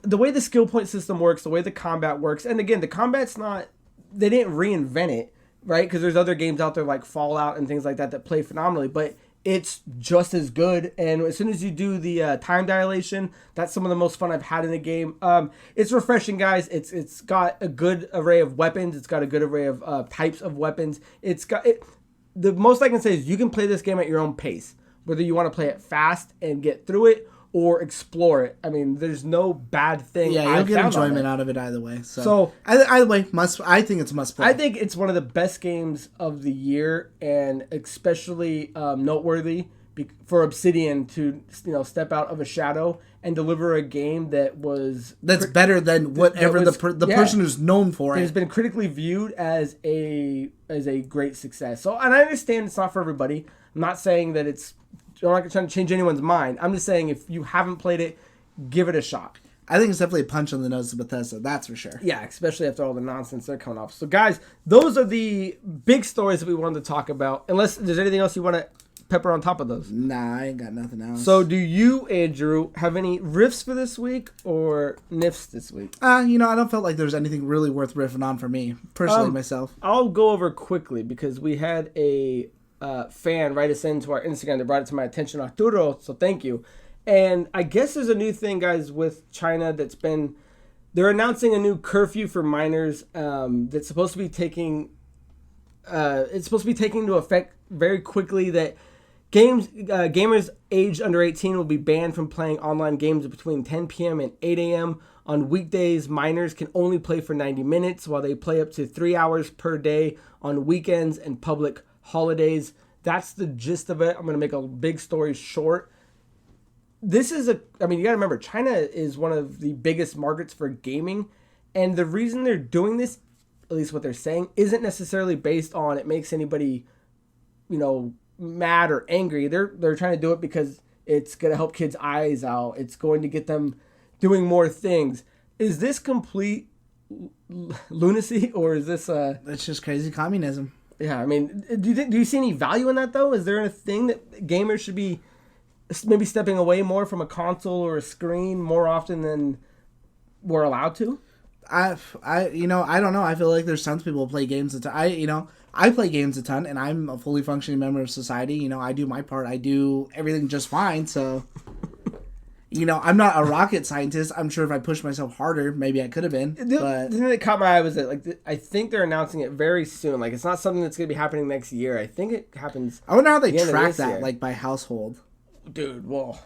The way the skill point system works, the way the combat works, and again, the combat's not, they didn't reinvent it, right? Because there's other games out there like Fallout and things like that play phenomenally, but it's just as good. And as soon as you do the time dilation, that's some of the most fun I've had in the game. It's refreshing, guys. It's got a good array of weapons. It's got a good array of types of weapons. The most I can say is you can play this game at your own pace, whether you want to play it fast and get through it or explore it. I mean, there's no bad thing. Yeah, you'll get enjoyment out of it either way. So either way, I think it's a must play. I think it's one of the best games of the year, and especially noteworthy for Obsidian to step out of a shadow and deliver a game that's better than whatever the person who's known for it. It's been critically viewed as a great success. So, and I understand it's not for everybody. I'm not saying that I'm not trying to change anyone's mind. I'm just saying if you haven't played it, give it a shot. I think it's definitely a punch on the nose to Bethesda, that's for sure. Yeah, especially after all the nonsense they're coming off. So, guys, those are the big stories that we wanted to talk about. Unless there's anything else you want to pepper on top of those. Nah, I ain't got nothing else. So do you, Andrew, have any riffs for this week or niffs this week? I don't feel like there's anything really worth riffing on for me, personally, myself. I'll go over quickly because we had a fan write us into our Instagram that brought it to my attention, Arturo, so thank you. And I guess there's a new thing, guys, with China they're announcing a new curfew for minors that's supposed to be taking into effect very quickly, that gamers aged under 18 will be banned from playing online games between 10 p.m. and 8 a.m. On weekdays, minors can only play for 90 minutes, while they play up to 3 hours per day on weekends and public holidays. That's the gist of it. I'm going to make a big story short. You got to remember, China is one of the biggest markets for gaming, and the reason they're doing this, at least what they're saying, isn't necessarily based on it makes anybody, mad or angry. They're trying to do it because it's going to help kids' eyes out. It's going to get them doing more things. Is this complete lunacy, or is this it's just crazy communism? Yeah, I mean, do you see any value in that though? Is there a thing that gamers should be maybe stepping away more from a console or a screen more often than we're allowed to? I don't know. I feel like there's tons of people who play games I play games a ton, and I'm a fully functioning member of society. I do my part. I do everything just fine. So, I'm not a rocket scientist. I'm sure if I pushed myself harder, maybe I could have been. The thing that caught my eye was that, I think they're announcing it very soon. Like, it's not something that's going to be happening next year. I think it happens. I wonder how they track that, like, by household. Dude, well,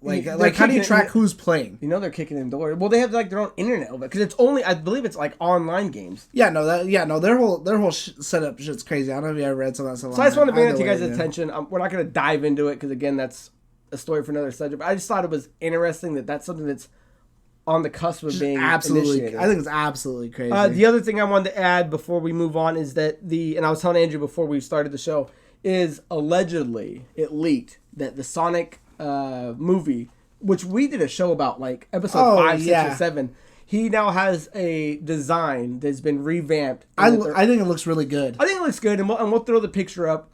Like how do you track who's playing? They're kicking in doors. Well, they have their own internet, because it's only, I believe it's online games. Their whole setup shit's crazy. I don't know if you ever read some of that stuff. So I just want to bring that to you guys' attention. We're not going to dive into it because, again, that's a story for another subject. But I just thought it was interesting that that's something that's on the cusp of being initiated. I think it's absolutely crazy. The other thing I wanted to add before we move on is that and I was telling Andrew before we started the show, is allegedly it leaked that the Sonic movie, which we did a show about, like episode 5, 6, or 7. He now has a design that's been revamped. I think it looks really good. I think it looks good, and we'll throw the picture up.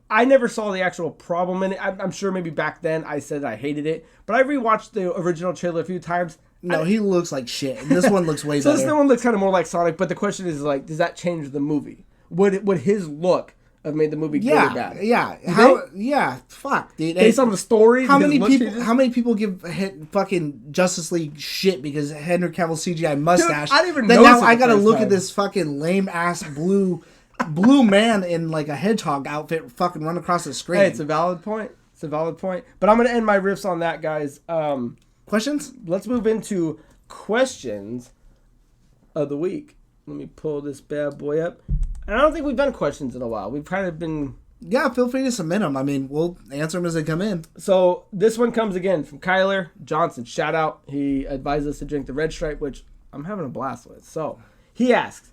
I never saw the actual problem in it. I'm sure maybe back then I said I hated it, but I rewatched the original trailer a few times. No, he looks like shit. This one looks way better. So this one looks kind of more like Sonic, but the question is, does that change the movie? Would his look have made the movie good or bad. Yeah. Fuck, dude. Based on the story. How many people give fucking Justice League shit because Henry Cavill CGI mustache? Dude, I didn't even then notice now I gotta look time. at this fucking lame ass blue man in like a hedgehog outfit fucking run across the screen. Hey, it's a valid point. But I'm gonna end my riffs on that, guys. Questions? Let's move into questions of the week. Let me pull this bad boy up. And I don't think we've done questions in a while. We've kind of been... Yeah, feel free to submit them. I mean, we'll answer them as they come in. So this one comes again from Kyler Johnson. Shout out. He advised us to drink the Red Stripe, which I'm having a blast with. So he asks,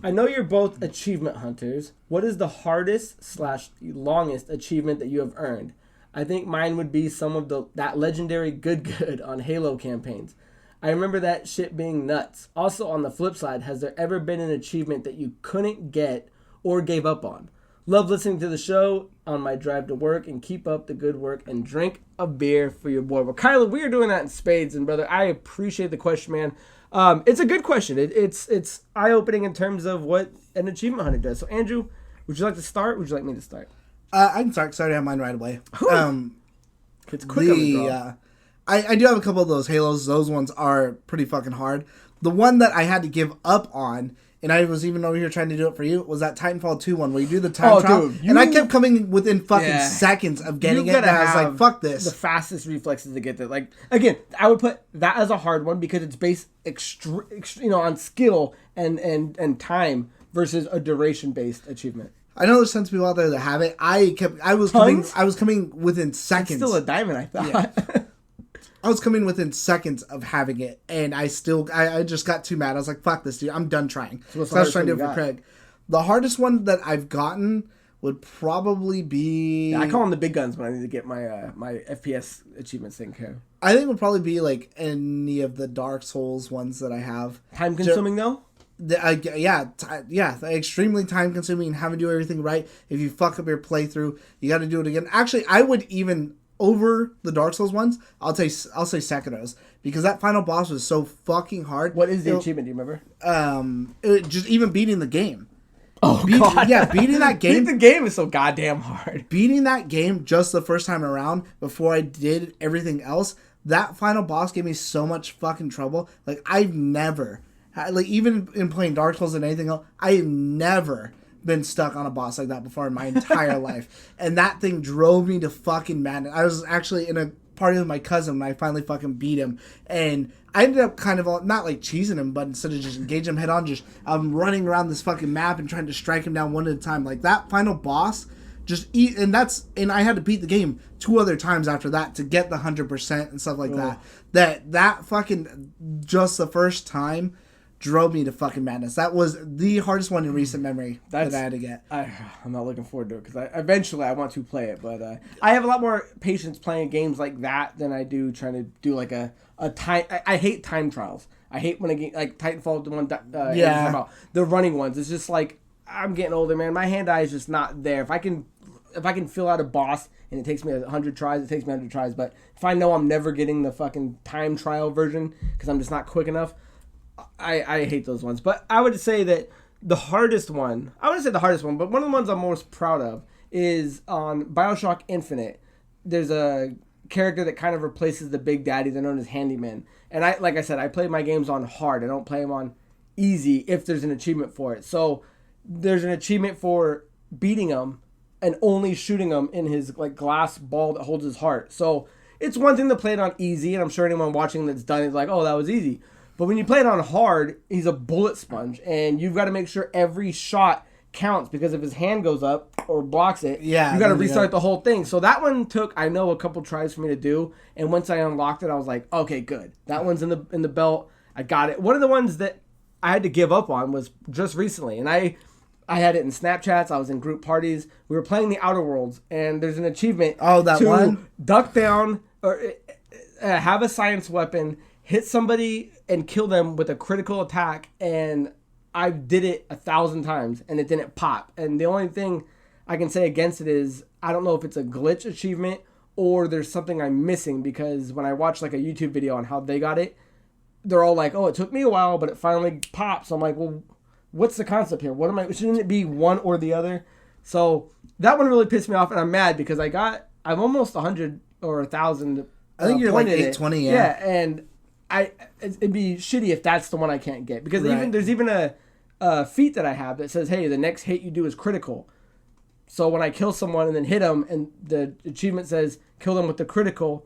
I know you're both achievement hunters. What is the hardest/longest achievement that you have earned? I think mine would be some of that legendary good on Halo campaigns. I remember that shit being nuts. Also, on the flip side, has there ever been an achievement that you couldn't get or gave up on? Love listening to the show on my drive to work, and keep up the good work and drink a beer for your boy. Well, Kyler, we are doing that in spades, and brother, I appreciate the question, man. It's a good question. It's eye-opening in terms of what an achievement hunter does. So, Andrew, would you like to start? Or would you like me to start? I can start because I already have mine right away. It's quick on the draw. I do have a couple of those Halos. Those ones are pretty fucking hard. The one that I had to give up on, and I was even over here trying to do it for you, was that Titanfall 2 one where you do the time trial. Dude, and I kept coming within fucking seconds of getting it, and I was like, fuck this. The fastest reflexes to get there. Like, again, I would put that as a hard one because it's based on skill and time versus a duration-based achievement. I know there's tons of people out there that have it. I was coming within seconds. It's still a diamond, I thought. Yeah. I was coming within seconds of having it, and I just got too mad. I was like, fuck this, dude. I'm done trying. So I was trying to do it for Craig. The hardest one that I've gotten would probably be... Yeah, I call them the big guns when I need to get my my FPS achievements taken care of. I think it would probably be like any of the Dark Souls ones that I have. Time consuming, though? Extremely time consuming, having to do everything right. If you fuck up your playthrough, you got to do it again. Actually, I would even... over the Dark Souls ones, I'll say Sekiro's, because that final boss was so fucking hard. What is the achievement? Do you remember? Just even beating the game. Oh, God. Yeah, beating that game. Beating the game is so goddamn hard. Beating that game just the first time around before I did everything else, that final boss gave me so much fucking trouble. Like, I've never, like, even in playing Dark Souls and anything else, I've never been stuck on a boss like that before in my entire life. And that thing drove me to fucking madness. I was actually in a party with my cousin when I finally fucking beat him. And I ended up kind of, not like cheesing him, but instead of just engaging him head on, just I'm running around this fucking map and trying to strike him down one at a time. Like, that final boss, and I had to beat the game 2 other times after that to get the 100% and stuff like that. That fucking, just the first time, drove me to fucking madness. That was the hardest one in recent memory that I had to get. I'm not looking forward to it because eventually I want to play it, but I have a lot more patience playing games like that than I do trying to do like a time. I hate time trials. I hate when a game like Titanfall, the one about the running ones. It's just like I'm getting older, man. My hand-eye is just not there. If I can fill out a boss and it takes me 100 tries, it takes me 100 tries. But if I know I'm never getting the fucking time trial version because I'm just not quick enough, I hate those ones. But I would say that the hardest one, I wouldn't say the hardest one, but one of the ones I'm most proud of is on BioShock Infinite. There's a character that kind of replaces the Big Daddy. They're known as Handyman. And like I said, I play my games on hard. I don't play them on easy if there's an achievement for it. So there's an achievement for beating him and only shooting him in his like glass ball that holds his heart. So it's one thing to play it on easy, and I'm sure anyone watching that's done it is like, oh, that was easy. But when you play it on hard, he's a bullet sponge, and you've got to make sure every shot counts, because if his hand goes up or blocks it, you got to restart the whole thing. So that one took, I know, a couple tries for me to do, and once I unlocked it, I was like, okay, good. That one's in the belt. I got it. One of the ones that I had to give up on was just recently, and I had it in Snapchats. I was in group parties. We were playing the Outer Worlds, and there's an achievement to duck down or have a science weapon, hit somebody and kill them with a critical attack, and I did it 1,000 times and it didn't pop. And the only thing I can say against it is I don't know if it's a glitch achievement or there's something I'm missing, because when I watch like a YouTube video on how they got it, they're all like, oh, it took me a while, but it finally popped. So I'm like, well, what's the concept here? Shouldn't it be one or the other? So that one really pissed me off, and I'm mad because I'm almost 100 or 1,000. I think you're like 820, yeah. Yeah, and it'd be shitty if that's the one I can't get, because there's even a feat that I have that says, hey, the next hit you do is critical. So when I kill someone and then hit them, and the achievement says kill them with the critical,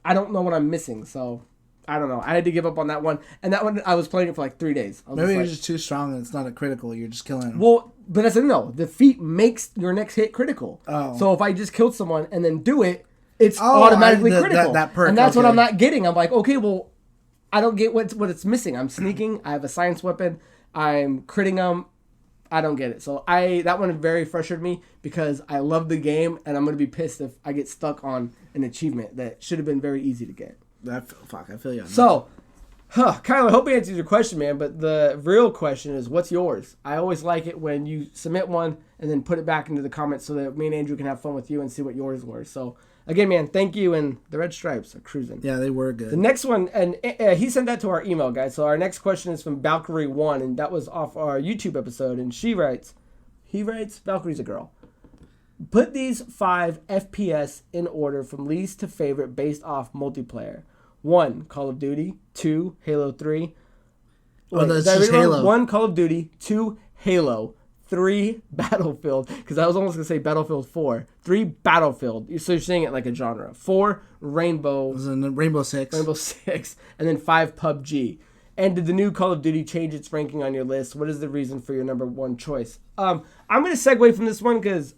I don't know what I'm missing. So I don't know. I had to give up on that one, and that one I was playing it for like 3 days. Maybe you're just too strong and it's not a critical. You're just killing them. Well, but that's no. The feat makes your next hit critical. Oh. So if I just killed someone and then do it, it's automatically critical. That perk, and that's what I'm not getting. I'm like, okay, well, I don't get what it's missing. I'm sneaking. I have a science weapon. I'm critting them. I don't get it. So that one very frustrated me because I love the game, and I'm gonna be pissed if I get stuck on an achievement that should have been very easy to get. I feel you on that. So, Kyle, I hope I answered your question, man, but the real question is, what's yours? I always like it when you submit one and then put it back into the comments so that me and Andrew can have fun with you and see what yours were. So, again, man, thank you, and the red stripes are cruising. Yeah, they were good. The next one, and he sent that to our email, guys. So our next question is from Valkyrie1, and that was off our YouTube episode, and he writes, Valkyrie's a girl. Put these 5 FPS in order from least to favorite based off multiplayer. 1, Call of Duty. 2, Halo 3. That's just Halo. 1, Call of Duty. 2, Halo. 3, Battlefield. Because I was almost going to say Battlefield 4. 3, Battlefield. So you're saying it like a genre. 4, Rainbow. It was in Rainbow Six. Rainbow Six. And then 5, PUBG. And did the new Call of Duty change its ranking on your list? What is the reason for your number 1 choice? I'm going to segue from this one because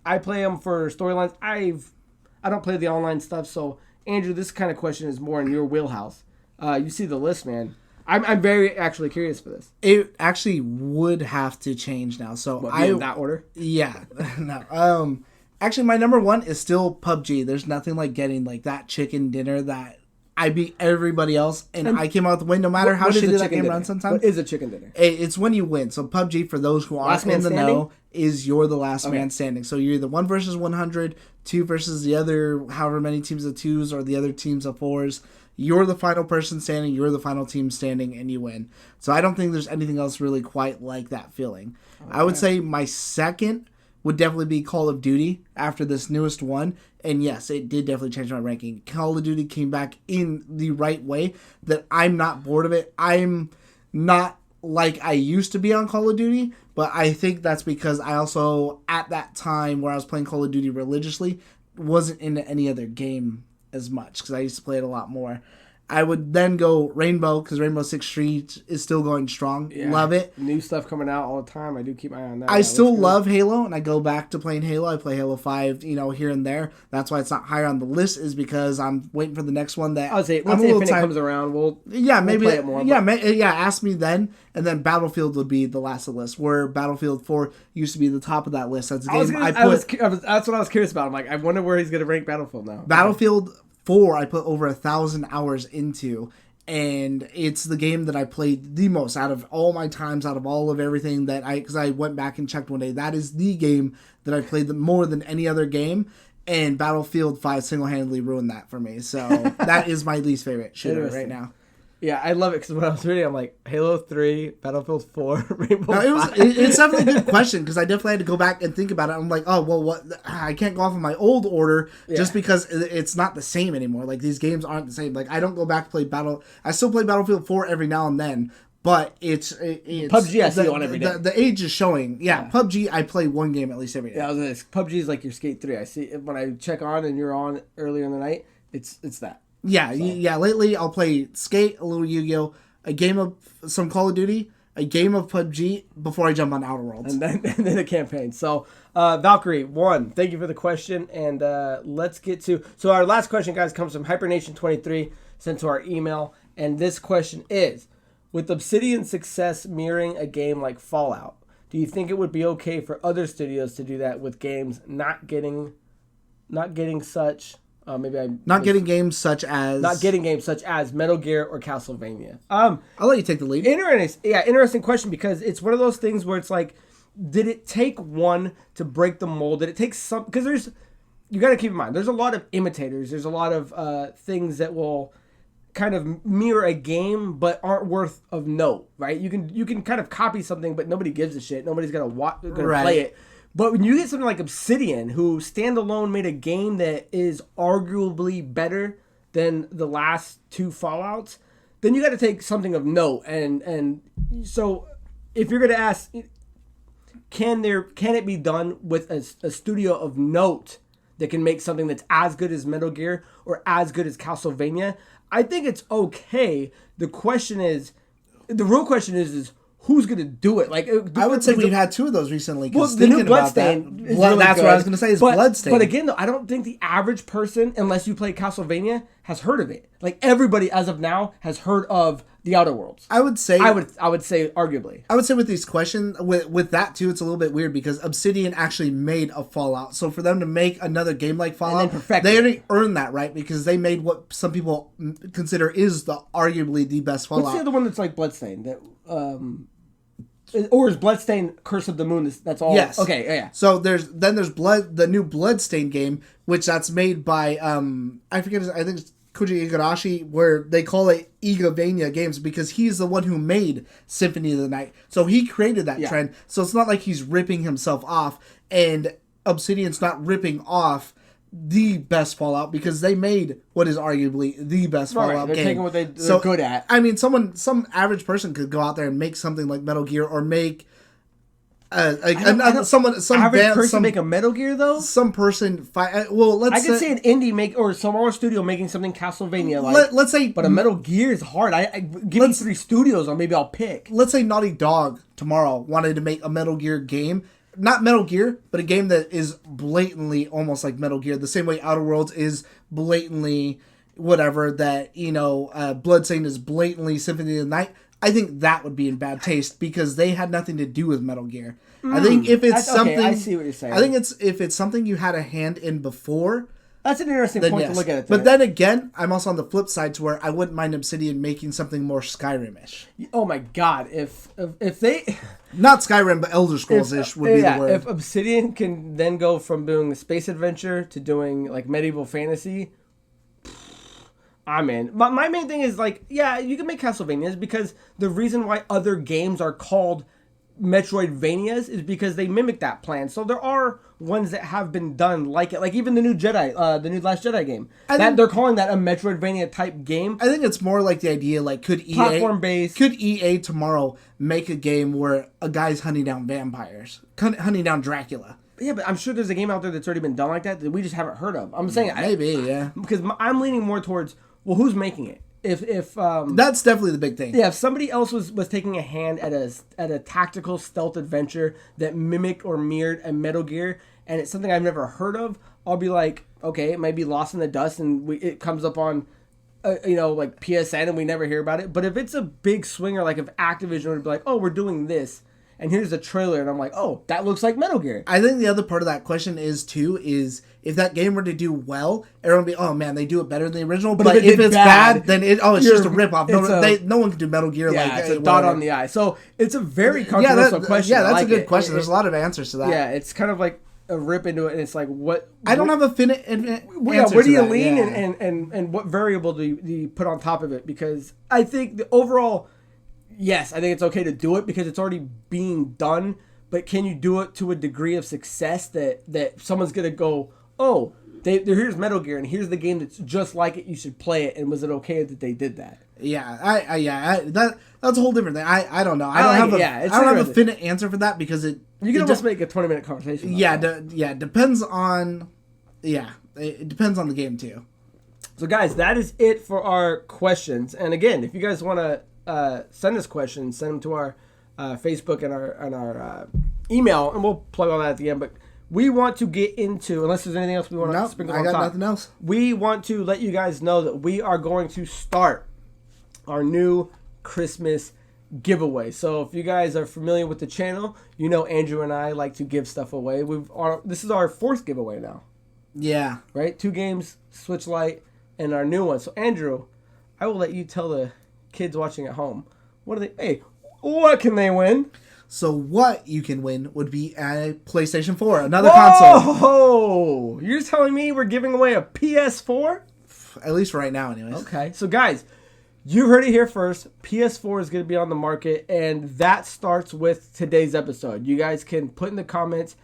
I play them for storylines. I don't play the online stuff, so Andrew, this kind of question is more in your wheelhouse. You see the list, man. I'm very actually curious for this. It actually would have to change now. So in that order? Yeah. No. Actually, my number 1 is still PUBG. There's nothing like getting like that chicken dinner that I beat everybody else, and I came out with the win no matter how shitty that game runs sometimes. What is a chicken dinner? It's when you win. So PUBG, for those who aren't in the know, is you're the last man standing. So you're the 1 versus 100, 2 versus the other however many teams of 2s or the other teams of 4s. You're the final person standing, you're the final team standing, and you win. So I don't think there's anything else really quite like that feeling. Okay. I would say my second would definitely be Call of Duty after this newest one. And yes, it did definitely change my ranking. Call of Duty came back in the right way that I'm not bored of it. I'm not like I used to be on Call of Duty, but I think that's because I also, at that time where I was playing Call of Duty religiously, wasn't into any other game as much because I used to play it a lot more. I would then go Rainbow because Rainbow Six Siege is still going strong. Yeah, love it. New stuff coming out all the time. I do keep my eye on that. I still love Halo, and I go back to playing Halo. I play Halo 5, here and there. That's why it's not higher on the list, is because I'm waiting for the next one that... I would say, once Infinite comes around, we'll play it more. Ask me then, and then Battlefield would be the last of the list, where Battlefield 4 used to be the top of that list. That's a game that's what I was curious about. I'm like, I wonder where he's going to rank Battlefield now. Battlefield 4 I put over 1,000 hours into, and it's the game that I played the most out of all my times, out of all of everything because I went back and checked one day. That is the game that I played more than any other game, and Battlefield 5 single-handedly ruined that for me. So that is my least favorite shooter right now. Yeah, I love it because when I was reading, I'm like, Halo 3, Battlefield 4, Rainbow 5. It's definitely a good question because I definitely had to go back and think about it. I'm like, oh, well, what? I can't go off of my old order just because it's not the same anymore. Like, these games aren't the same. Like, I don't go back to play I still play Battlefield 4 every now and then, but it's PUBG I see on every day. The age is showing. Yeah, PUBG, I play one game at least every day. Yeah, PUBG is like your Skate 3. I see when I check on and you're on earlier in the night, it's that. Yeah, lately I'll play Skate, a little Yu-Gi-Oh!, a game of some Call of Duty, a game of PUBG before I jump on Outer Worlds. And then a campaign. So, Valkyrie, 1, thank you for the question. And let's get to... So our last question, guys, comes from HyperNation23, sent to our email. And this question is, with Obsidian's success mirroring a game like Fallout, do you think it would be okay for other studios to do that with games not getting such... getting games such as Metal Gear or Castlevania. I'll let you take the lead. Interesting question because it's one of those things where it's like, did it take one to break the mold? Did it take some? Because you got to keep in mind, there's a lot of imitators. There's a lot of things that will kind of mirror a game but aren't worth of note, right? You can kind of copy something, but nobody gives a shit. Nobody's gonna play it. But when you get something like Obsidian, who standalone made a game that is arguably better than the last two Fallouts, then you got to take something of note. And so if you're going to ask, can it be done with a studio of note that can make something that's as good as Metal Gear or as good as Castlevania? I think it's okay. The real question is who's gonna do it? Like, I would say we've had two of those recently. Well, the new Bloodstain is really that's good. what I was gonna say. Is Bloodstain. But again, though, I don't think the average person, unless you play Castlevania, has heard of it. Like, everybody as of now has heard of the Outer Worlds. I would say arguably. I would say with these questions, with that too, it's a little bit weird because Obsidian actually made a Fallout. So for them to make another game like Fallout, they already earned that, right? Because they made what some people consider is arguably the best Fallout. What's the other one that's like Bloodstain? That or is Bloodstain Curse of the Moon? That's all. Yes. Okay. Yeah. So there's the new Bloodstain game, which that's made by I forget. I think it's Koji Igarashi, where they call it Igavania Games because he's the one who made Symphony of the Night. So he created that trend. So it's not like he's ripping himself off, and Obsidian's not ripping off the best Fallout because they made what is arguably the best Fallout They're game. taking what they're good at. I mean, some average person could go out there and make something like Metal Gear or make make a Metal Gear though. Some person I could say an indie or some other studio making something Castlevania let's say, but a Metal Gear is hard. Give me 3 studios or maybe I'll pick. Let's say Naughty Dog tomorrow wanted to make a Metal Gear game. Not Metal Gear, but a game that is blatantly almost like Metal Gear, the same way Outer Worlds is blatantly whatever, that, Bloodstain is blatantly Symphony of the Night. I think that would be in bad taste because they had nothing to do with Metal Gear. I think if it's something... Okay, I see what you're saying. I think if it's something you had a hand in before... That's an interesting point to look at it. But then again, I'm also on the flip side to where I wouldn't mind Obsidian making something more Skyrim-ish. Oh my god, if they... Not Skyrim, but Elder Scrolls-ish would be the word. If Obsidian can then go from doing a space adventure to doing like medieval fantasy, I'm in. But my main thing is you can make Castlevanias because the reason why other games are called Metroidvanias is because they mimic that plan. So there are ones that have been done like it, like even the new Last Jedi game. They're calling that a Metroidvania type game. I think it's more like the idea, could EA platform based? Could EA tomorrow make a game where a guy's hunting down vampires, hunting down Dracula? Yeah, but I'm sure there's a game out there that's already been done like that we just haven't heard of. I'm saying maybe, because I'm leaning more towards who's making it. If that's definitely the big thing. Yeah, if somebody else was taking a hand at a tactical stealth adventure that mimicked or mirrored a Metal Gear, and it's something I've never heard of, I'll be like, okay, it might be lost in the dust, and it comes up on, PSN, and we never hear about it. But if it's a big swinger, like if Activision would be like, oh, we're doing this, and here's a trailer, and I'm like, oh, that looks like Metal Gear. I think the other part of that question is if that game were to do well, everyone would be, oh man, they do it better than the original. But if it's bad, then it's just a ripoff. No one can do Metal Gear. Yeah, it's a dot on the eye. So it's a very controversial question. Yeah, that's a good question. There's a lot of answers to that. Yeah, it's kind of like a rip into it, and it's like what... I don't have a answer where do you lean, and what variable do you put on top of it? Because I think the overall... Yes, I think it's okay to do it because it's already being done, but can you do it to a degree of success that someone's going to go, oh, here's Metal Gear, and here's the game that's just like it, you should play it, and was it okay that they did that? Yeah, that's a whole different thing. I don't know. I don't have a finite answer for that because you can almost make a 20-minute conversation. It depends on the game too. So guys, that is it for our questions. And again, if you guys want to send us questions, send them to our Facebook and our email, and we'll plug all that at the end. But we want to get into, unless there's anything else we want to sprinkle on top. I got nothing else. We want to let you guys know that we are going to start our new Christmas giveaway. So if you guys are familiar with the channel, Andrew and I like to give stuff away. This is our 4th giveaway now. Yeah. Right? 2 games, Switch Lite, and our new one. So Andrew, I will let you tell the kids watching at home, what can they win? So what you can win would be a PlayStation 4, another console. Oh, you're telling me we're giving away a PS4? At least right now, anyways. Okay, so guys, you heard it here first. PS4 is going to be on the market, and that starts with today's episode. You guys can put in the comments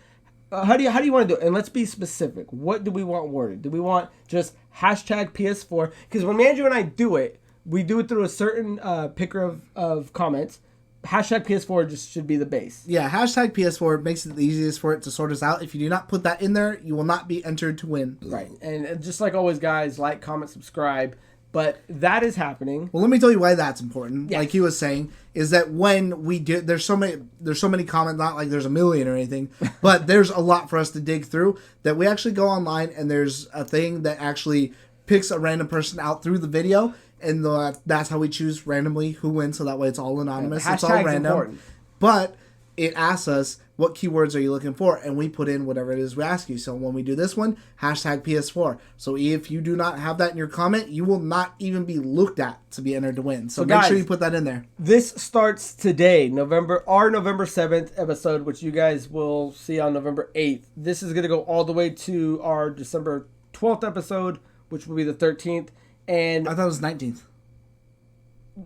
how do you want to do it? And let's be specific. What do we want worded? Do we want just hashtag PS4? Because when Andrew and I do it, we do it through a certain picker of comments. Hashtag PS4 just should be the base. Yeah, hashtag PS4 makes it the easiest for it to sort us out. If you do not put that in there, you will not be entered to win. Right. And just like always, guys, like, comment, subscribe. But that is happening. Well, let me tell you why that's important. Yes. Like he was saying, is that when we do, there's so many comments, not like there's a million or anything, but there's a lot for us to dig through, that we actually go online and there's a thing that actually picks a random person out through the video. And that's how we choose randomly who wins, so that way it's all anonymous. It's all random. Important. But it asks us, what keywords are you looking for? And we put in whatever it is we ask you. So when we do this one, hashtag PS4. So if you do not have that in your comment, you will not even be looked at to be entered to win. So make sure you put that in there. This starts today, November 7th episode, which you guys will see on November 8th. This is going to go all the way to our December 12th episode, which will be the 13th. And I thought it was 19th.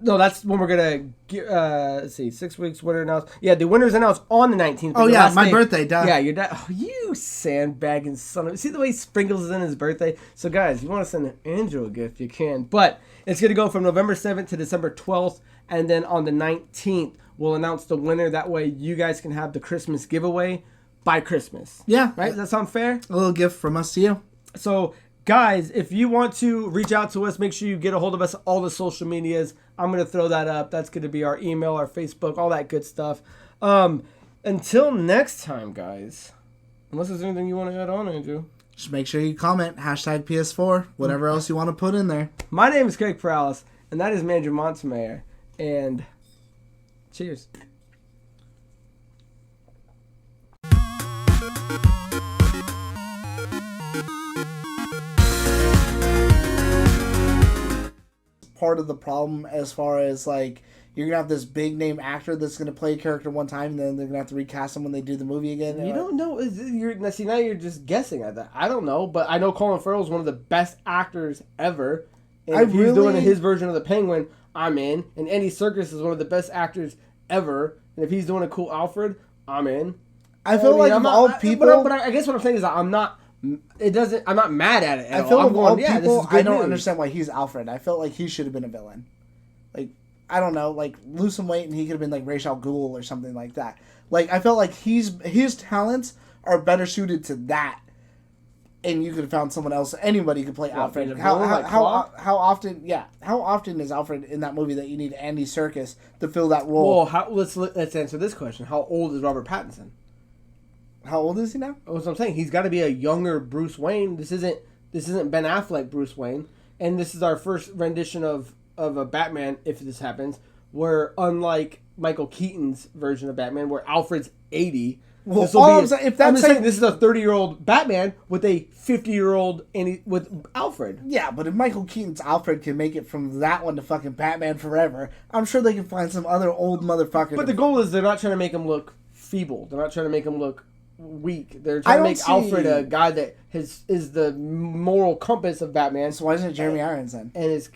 No, that's when we're going to, let's see, 6 weeks, winner announced. Yeah, the winner's announced on the 19th. Oh, yeah, my birthday, duh. Yeah, your dad. Oh, you sandbagging son of... See the way he sprinkles in his birthday? So, guys, if you want to send Andrew a gift, you can. But it's going to go from November 7th to December 12th. And then on the 19th, we'll announce the winner. That way, you guys can have the Christmas giveaway by Christmas. Yeah. Right? Does that sound fair? A little gift from us to you. So... Guys, if you want to reach out to us, make sure you get a hold of us all the social medias. I'm going to throw that up. That's going to be our email, our Facebook, all that good stuff. Until next time, guys. Unless there's anything you want to add on, Andrew. Just make sure you comment, hashtag PS4, whatever else you want to put in there. My name is Craig Paralis, and that is Andrew Montemayor. And cheers. Part of the problem as far as like you're gonna have this big name actor that's gonna play a character one time and then they're gonna have to recast him when they do the movie again. You don't know. Now you're just guessing at that. I don't know, but I know Colin Farrell is one of the best actors ever. And if he's doing his version of the Penguin, I'm in. And Andy Serkis is one of the best actors ever. And if he's doing a cool Alfred, I'm in. I feel like I'm all not, people. But I guess what I'm saying is that I'm not. I'm not mad at it. I feel like all people. I don't news. understand why he's Alfred. I felt like he should have been a villain. Like I don't know, like lose some weight and he could have been like Ra's al Ghul or something like that. Like I felt like his talents are better suited to that. And you could have found someone else. Anybody could play Alfred. How often? Yeah. How often is Alfred in that movie that you need Andy Serkis to fill that role? Well, let's answer this question. How old is Robert Pattinson? How old is he now? That's what I'm saying. He's got to be a younger Bruce Wayne. This isn't Ben Affleck Bruce Wayne, and this is our first rendition of a Batman. If this happens, where unlike Michael Keaton's version of Batman, where Alfred's 80. Well, I'm saying this is a 30-year-old Batman with a 50-year-old with Alfred. Yeah, but if Michael Keaton's Alfred can make it from that one to fucking Batman Forever, I'm sure they can find some other old motherfucker. But the goal is they're not trying to make him look feeble. They're not trying to make him look weak. They're trying to make Alfred a guy that is the moral compass of Batman. So why isn't it Jeremy Irons then? And his